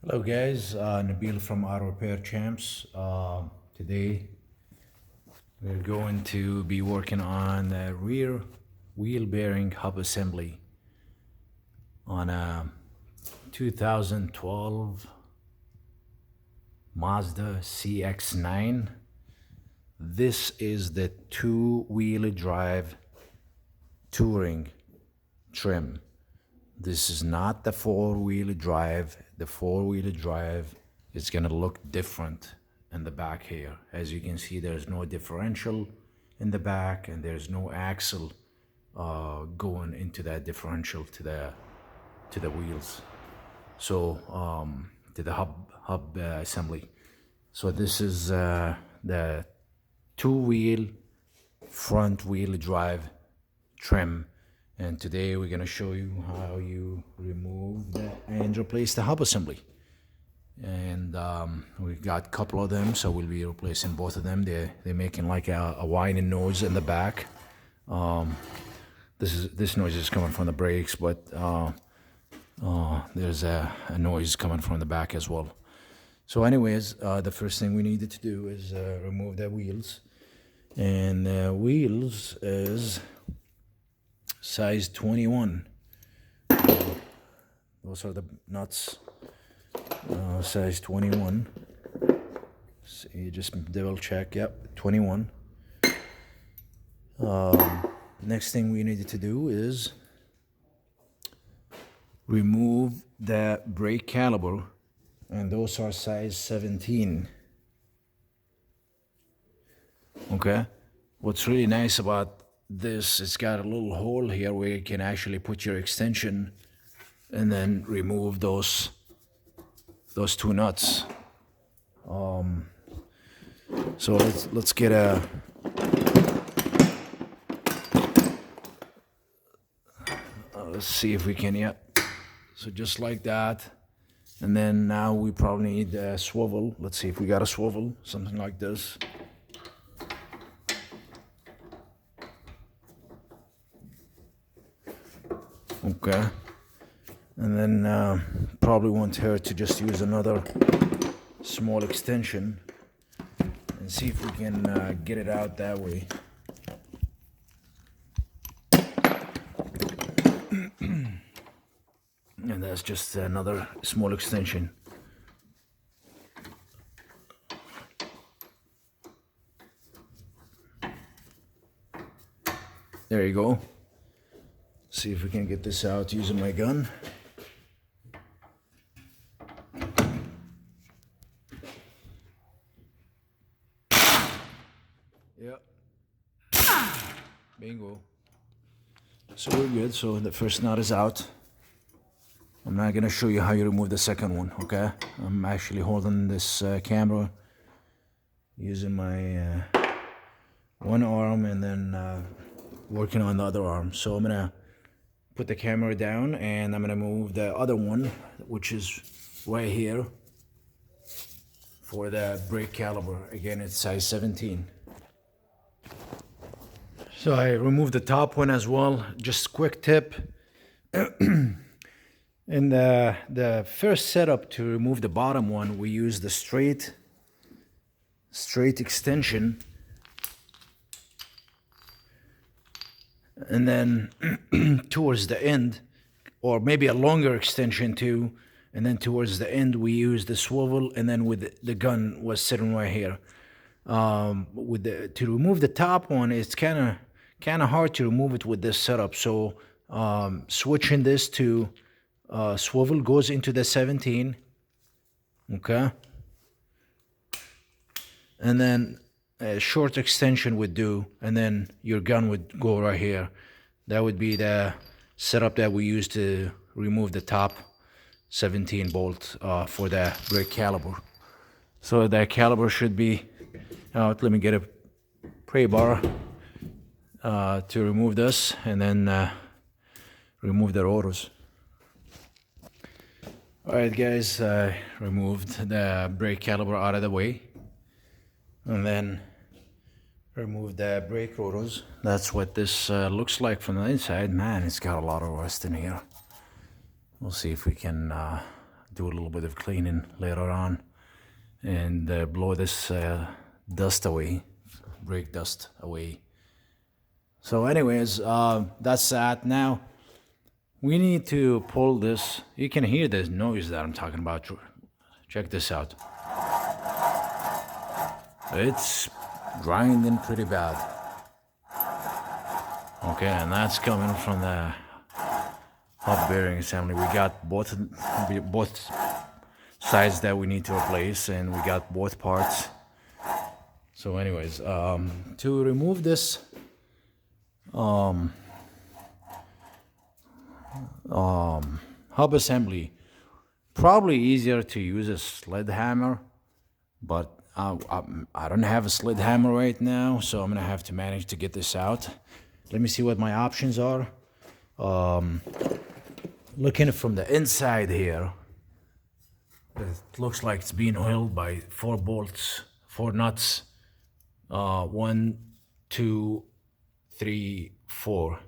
Hello guys, Nabil from Auto Repair Champs. Today we're going to be working on the rear wheel bearing hub assembly on a 2012 Mazda CX-9. This is the two-wheel drive touring trim. This is not the four-wheel drive. The four-wheel drive is gonna look different in the back here. As you can see, there's no differential in the back, and there's no axle going into that differential to the wheels. So to the hub assembly. So this is the two-wheel front wheel drive trim. And today we're gonna show you how you remove and replace the hub assembly. And we've got a couple of them, so we'll be replacing both of them. They're making like a whining noise in the back. This noise is coming from the brakes, but there's a noise coming from the back as well. So anyways, the first thing we needed to do is remove the wheels. And the wheels is size 21. Those are the nuts. Size 21. See, just double check. Yep, 21. Next thing we needed to do is remove the brake caliper, and those are size 17. Okay. What's really nice about this, it's got a little hole here where you can actually put your extension and then remove those two nuts. So let's get a let's see if we can. Yep. So just like that, and then now we probably need a swivel. Let's see if we got a swivel, something like this. Okay, and then probably won't hurt to just use another small extension and see if we can get it out that way. And that's just another small extension. There you go. See if we can get this out using my gun. Yep. Bingo. So we're good. So the first nut is out. I'm not gonna show you how you remove the second one, okay? I'm actually holding this camera using my one arm and then working on the other arm. So I'm gonna put the camera down and I'm gonna move the other one, which is right here, for the brake caliper. Again, it's size 17. So I removed the top one as well. Just quick tip. In the first setup to remove the bottom one, we use the straight extension, and then towards the end, or maybe a longer extension too, and then towards the end we use the swivel, and then with the gun was sitting right here. To remove the top one, it's kind of hard to remove it with this setup. So switching this to swivel goes into the 17, okay, and then a short extension would do, and then your gun would go right here. That would be the setup that we use to remove the top 17 bolt for the brake caliper. So that caliper should be out. Let me get a pray bar to remove this, and then remove the rotors. Alright guys, I removed the brake caliper out of the way, and then remove the brake rotors. That's what this looks like from the inside. Man, it's got a lot of rust in here. We'll see if we can do a little bit of cleaning later on and blow this dust away, brake dust away. So anyways, that's that. Now we need to pull this. You can hear the noise that I'm talking about. Check this out. It's grinding pretty bad. Okay, and that's coming from the hot bearing assembly. We got both sides that we need to replace, and we got both parts. So anyways, to remove this hub assembly, probably easier to use a sled hammer, but I don't have a sled hammer right now, so I'm gonna have to manage to get this out. Let me see what my options are. Looking from the inside here, it looks like it's being held by 4 bolts, 4 nuts. 1, 2, 3, 4.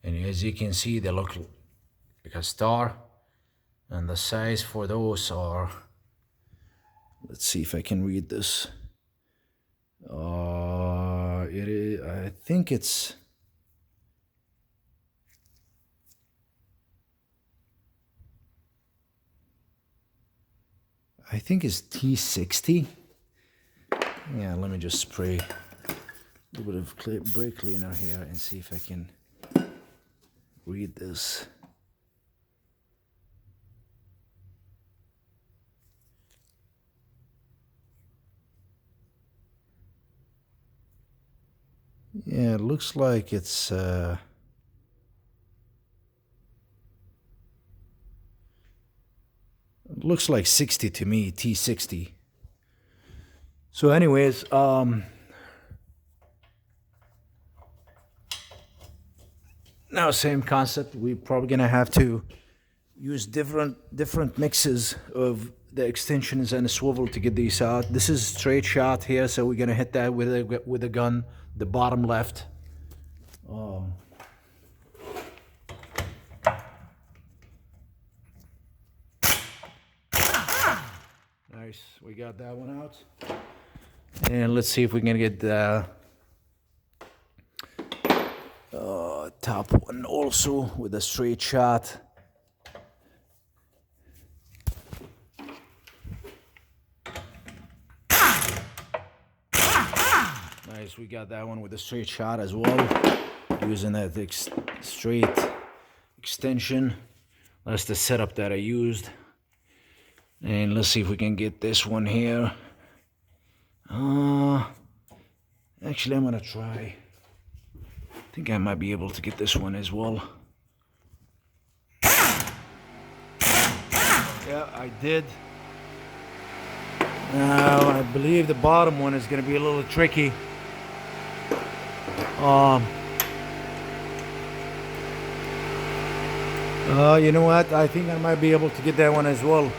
And as you can see, they look like a star. And the size for those are, let's see if I can read this. It is, I think it's, T60. Yeah, let me just spray a little bit of brake cleaner here and see if I can read this. Yeah, it looks like it's it looks like 60 to me, T60. So anyways, now same concept. We're probably gonna have to use different mixes of the extensions and the swivel to get these out. This is straight shot here, so we're gonna hit that with a gun, the bottom left. Nice, we got that one out. And let's see if we can get the top one also with a straight shot. Nice, we got that one with a straight shot as well, using that straight extension. That's the setup that I used. And let's see if we can get this one here. Actually, I'm gonna try. I think I might be able to get this one as well. Yeah, I did. Now, I believe the bottom one is gonna be a little tricky. You know what? I think I might be able to get that one as well.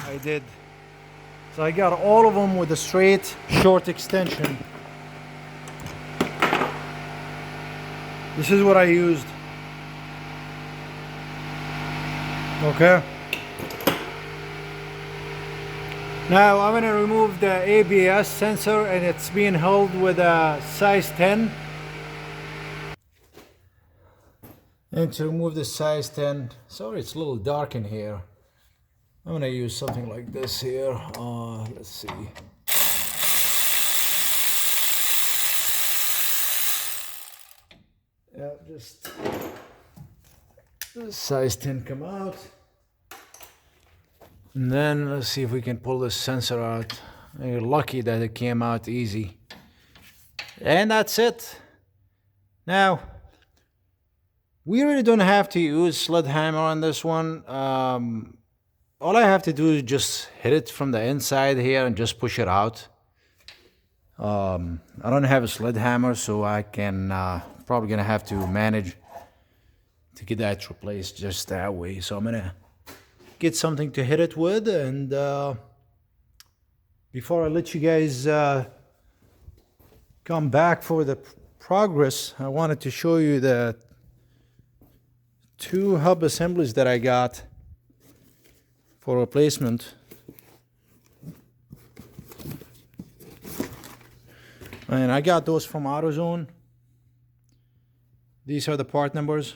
I did. So I got all of them with a straight short extension. This is what I used. Okay. Now I'm going to remove the ABS sensor, and it's being held with a size 10. And to remove the size 10, sorry it's a little dark in here. I'm going to use something like this here. Let's see. Yeah, just the size 10 come out. And then let's see if we can pull this sensor out. You're lucky that it came out easy. And that's it. Now, we really don't have to use sled hammer on this one. All I have to do is just hit it from the inside here and just push it out. I don't have a sled hammer, so I can probably gonna have to manage to get that replaced just that way. So I'm gonna get something to hit it with, and before I let you guys come back for the progress, I wanted to show you the 2 hub assemblies that I got for replacement. And I got those from AutoZone. These are the part numbers.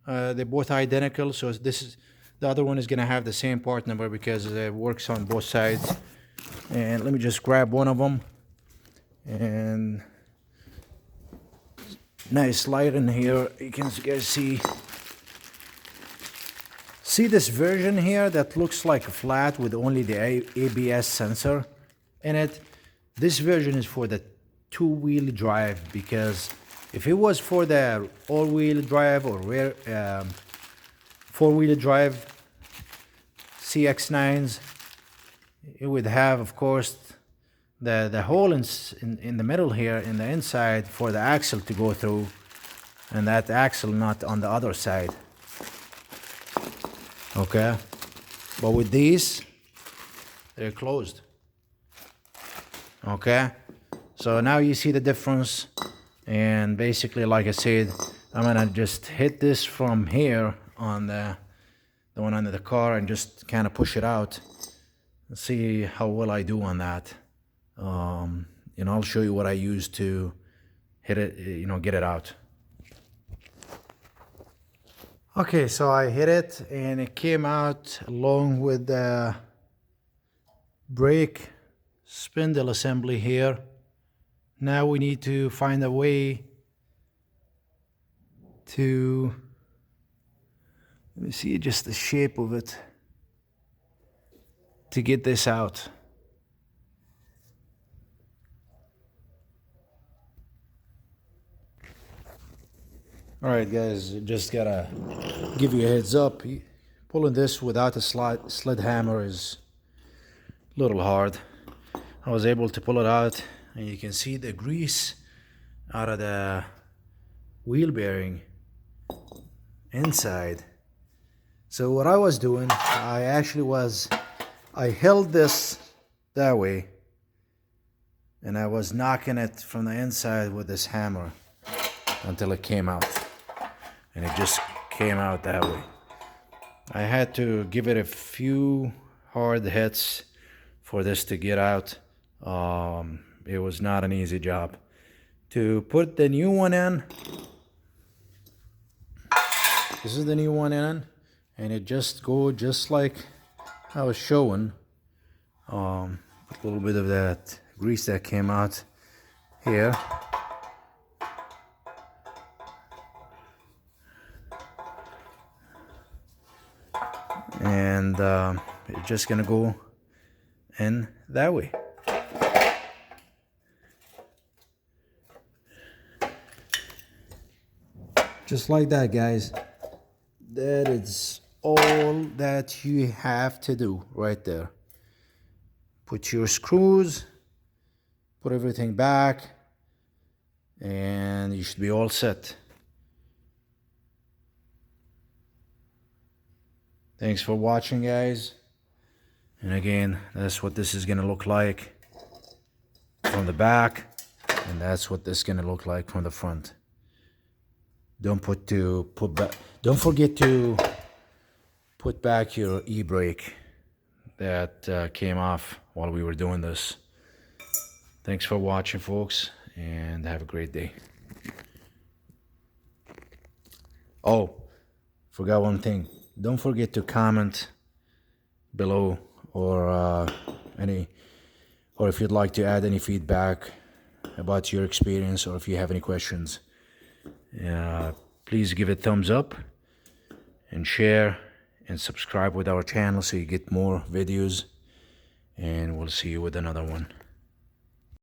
They're both identical, so this is the other one is gonna have the same part number because it works on both sides. And let me just grab one of them. And nice light in here. You can guys see this version here that looks like a flat with only the ABS sensor in it. This version is for the 2-wheel drive, because if it was for the all-wheel drive or rear 4-wheel drive CX-9s, it would have, of course, the hole in the middle here in the inside for the axle to go through, and that axle not on the other side. Okay, but with these, they're closed. Okay, so now you see the difference. And basically, like I said, I'm gonna just hit this from here on the one under the car and just kind of push it out and see how well I do on that. You know, I'll show you what I use to hit it, you know, get it out. Okay, so I hit it and it came out along with the brake spindle assembly here. Now we need to find a way to, let me see just the shape of it, to get this out. Alright guys, just gotta give you a heads up. Pulling this without a sled hammer is a little hard. I was able to pull it out, and you can see the grease out of the wheel bearing inside. So what I was doing, I held this that way, and I was knocking it from the inside with this hammer until it came out. And it just came out that way. I had to give it a few hard hits for this to get out. It was not an easy job. To put the new one in, this is the new one in, and it just goes just like I was showing. A little bit of that grease that came out here. And it's just gonna go in that way. Just like that, guys. That is all that you have to do right there. Put your screws, put everything back, and you should be all set. Thanks for watching, guys. And again, that's what this is gonna look like from the back, and that's what this is gonna look like from the front. Don't forget to put back your e-brake that came off while we were doing this. Thanks for watching, folks, and have a great day. Oh, forgot one thing. Don't forget to comment below, or if you'd like to add any feedback about your experience, or if you have any questions. Please give it a thumbs up and share and subscribe with our channel so you get more videos, and we'll see you with another one.